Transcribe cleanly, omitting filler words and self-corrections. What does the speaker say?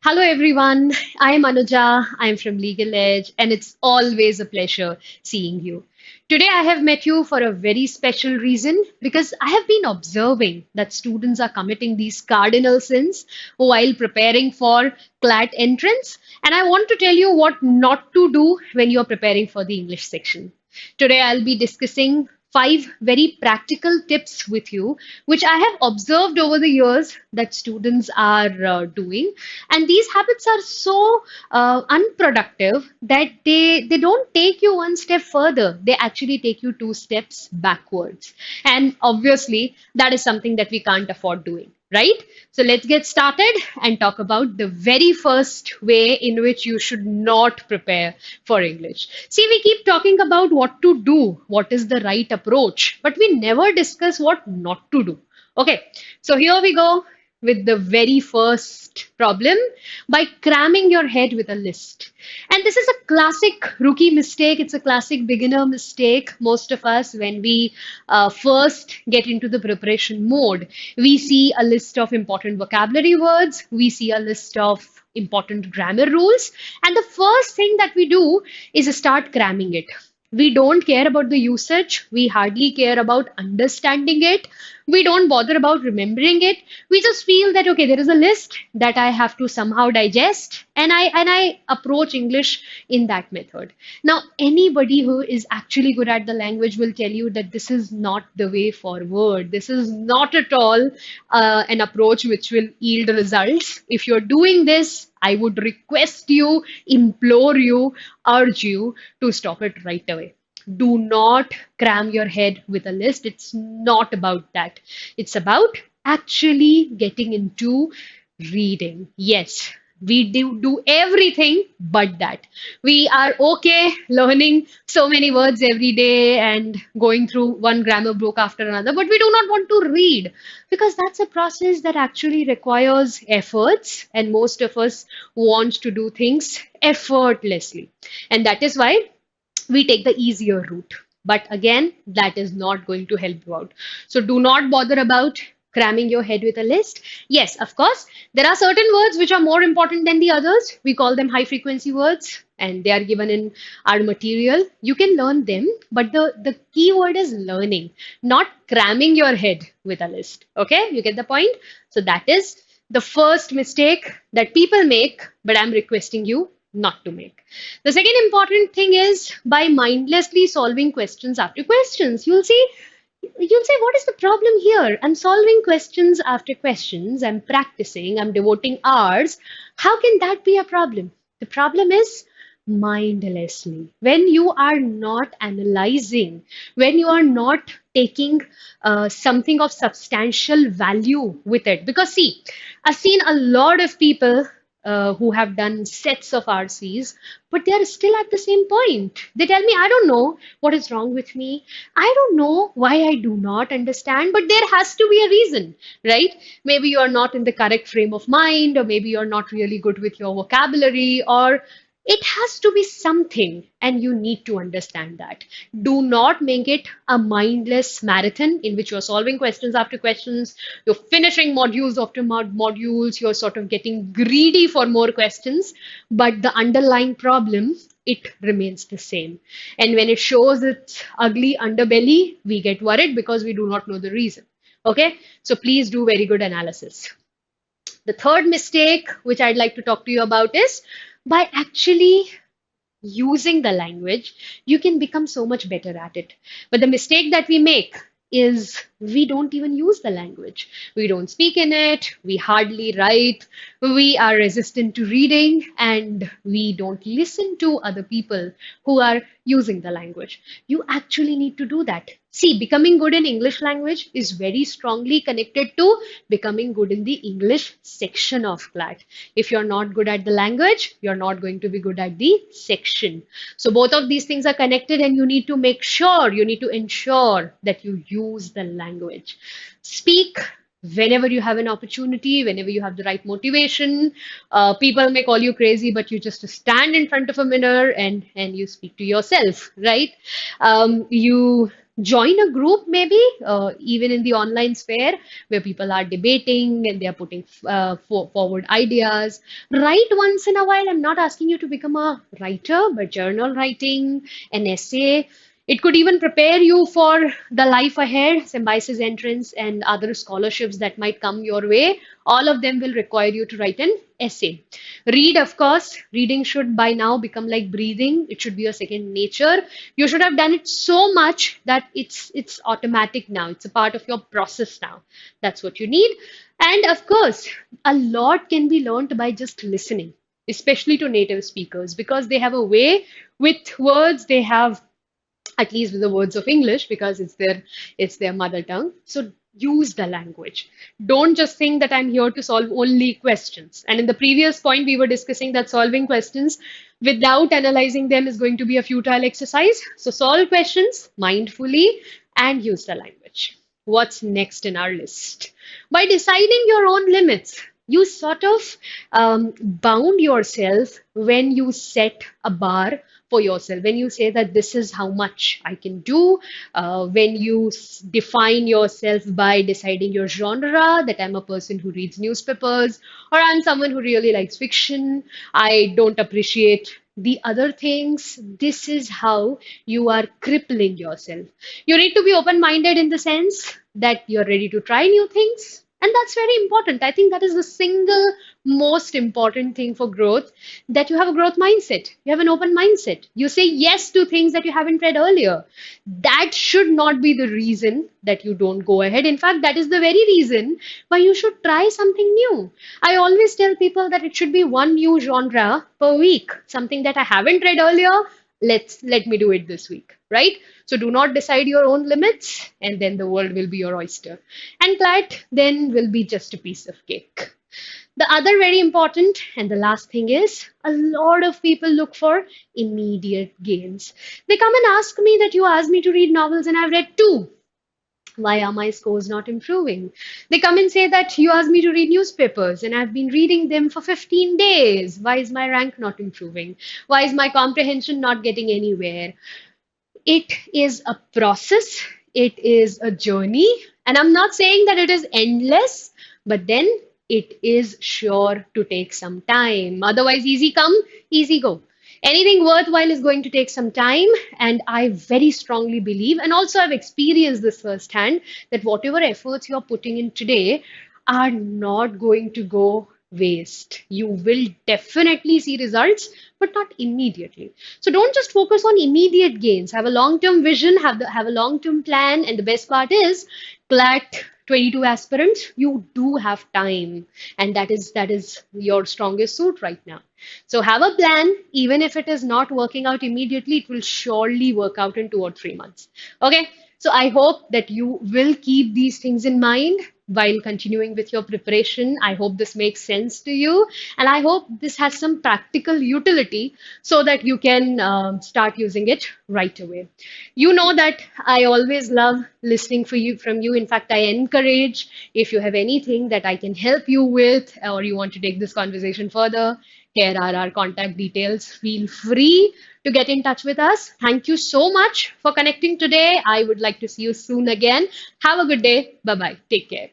Hello, everyone. I'm Anuja. I'm from LegalEdge, and it's always a pleasure seeing you. Today, I have met you for a very special reason because I have been observing that students are committing these cardinal sins while preparing for CLAT entrance, and I want to tell you what not to do when you're preparing for the English section. Today, I'll be discussing five very practical tips with you, which I have observed over the years that students are doing. And these habits are so unproductive that they don't take you one step further. They actually take you two steps backwards. And obviously, that is something that we can't afford doing. Right? So let's get started and talk about the very first way in which you should not prepare for English. See, we keep talking about what to do, what is the right approach, but we never discuss what not to do. Okay, so here we go with the very first problem by cramming your head with a list. And this is a classic rookie mistake. It's a classic beginner mistake. Most of us, when we first get into the preparation mode, we see a list of important vocabulary words, we see a list of important grammar rules, and the first thing that we do is start cramming it. We don't care about the usage. We hardly care about understanding it. We don't bother about remembering it. We just feel that okay, there is a list that I have to somehow digest, and I approach English in that method. Now, anybody who is actually good at the language will tell you that this is not the way forward. This is not at all an approach which will yield results. If you're doing this, I would request you, implore you, urge you to stop it right away. Do not cram your head with a list. It's not about that. It's about actually getting into reading. Yes, we do everything but that. We are okay learning so many words every day and going through one grammar book after another, but we do not want to read because that's a process that actually requires efforts, and most of us want to do things effortlessly. And that is why we take the easier route. But again, that is not going to help you out. So do not bother about cramming your head with a list. Yes, of course, there are certain words which are more important than the others. We call them high frequency words, and they are given in our material. You can learn them, but the key word is learning, not cramming your head with a list. Okay, you get the point? So that is the first mistake that people make, but I'm requesting you not to make. The second important thing is by mindlessly solving questions after questions. You'll say, what is the problem here? I'm solving questions after questions. I'm practicing. I'm devoting hours. How can that be a problem? The problem is mindlessly. When you are not analyzing, when you are not taking something of substantial value with it. Because, see, I've seen a lot of people who have done sets of RCs, but they are still at the same point. They tell me, I don't know what is wrong with me. I don't know why I do not understand, but there has to be a reason, right? Maybe you are not in the correct frame of mind, or maybe you're not really good with your vocabulary, or it has to be something, and you need to understand that. Do not make it a mindless marathon in which you're solving questions after questions, you're finishing modules after modules, you're sort of getting greedy for more questions, but the underlying problem, it remains the same. And when it shows its ugly underbelly, we get worried because we do not know the reason. Okay, so please do very good analysis. The third mistake, which I'd like to talk to you about, is by actually using the language, you can become so much better at it. But the mistake that we make is we don't even use the language. We don't speak in it, we hardly write, we are resistant to reading, and we don't listen to other people who are using the language. You actually need to do that. See, becoming good in English language is very strongly connected to becoming good in the English section of CLAT. If you're not good at the language, you're not going to be good at the section. So both of these things are connected, and you need to make sure, you need to ensure that you use the language. Speak whenever you have an opportunity, whenever you have the right motivation. People may call you crazy, but you just stand in front of a mirror and you speak to yourself, right? You Join a group, maybe even in the online sphere, where people are debating and they are putting forward ideas. Write once in a while. I'm not asking you to become a writer, but journal writing, an essay. It could even prepare you for the life ahead, symbiosis entrance, and other scholarships that might come your way. All of them will require you to write an essay. Read, of course. Reading should by now become like breathing. It should be a second nature. You should have done it so much that it's automatic now. It's a part of your process now. That's what you need. And of course, a lot can be learned by just listening, especially to native speakers, because they have a way with words. They have, at least with the words of English, because it's their mother tongue. So use the language. Don't just think that I'm here to solve only questions. And in the previous point, we were discussing that solving questions without analyzing them is going to be a futile exercise. So solve questions mindfully and use the language. What's next in our list? By deciding your own limits, you sort of bound yourself when you set a bar for yourself, when you say that this is how much I can do, when you define yourself by deciding your genre, that I'm a person who reads newspapers, or I'm someone who really likes fiction, I don't appreciate the other things. This is how you are crippling yourself. You need to be open minded in the sense that you're ready to try new things. And that's very important. I think that is the single most important thing for growth, that you have a growth mindset. You have an open mindset. You say yes to things that you haven't read earlier. That should not be the reason that you don't go ahead. In fact, that is the very reason why you should try something new. I always tell people that it should be one new genre per week, something that I haven't read earlier. Let me do it this week, right? So do not decide your own limits, and then the world will be your oyster. And CLAT then will be just a piece of cake. The other very important and the last thing is, a lot of people look for immediate gains. They come and ask me that you asked me to read novels and I've read two. Why are my scores not improving? They come and say that you asked me to read newspapers and I've been reading them for 15 days. Why is my rank not improving? Why is my comprehension not getting anywhere? It is a process, it is a journey, and I'm not saying that it is endless, but then it is sure to take some time. Otherwise, easy come, easy go. Anything worthwhile is going to take some time, and I very strongly believe, and also I've experienced this firsthand, that whatever efforts you're putting in today are not going to go waste. You will definitely see results, but not immediately. So don't just focus on immediate gains. Have a long-term vision, have a long-term plan, and the best part is, CLAT 22 aspirants, you do have time, and that is your strongest suit right now. So have a plan, even if it is not working out immediately, it will surely work out in 2 or 3 months. Okay, so I hope that you will keep these things in mind while continuing with your preparation. I hope this makes sense to you, and I hope this has some practical utility so that you can start using it right away. You know that I always love listening from you. In fact, I encourage, if you have anything that I can help you with, or you want to take this conversation further, here are our contact details. Feel free to get in touch with us. Thank you so much for connecting today. I would like to see you soon again. Have a good day. Bye bye. Take care.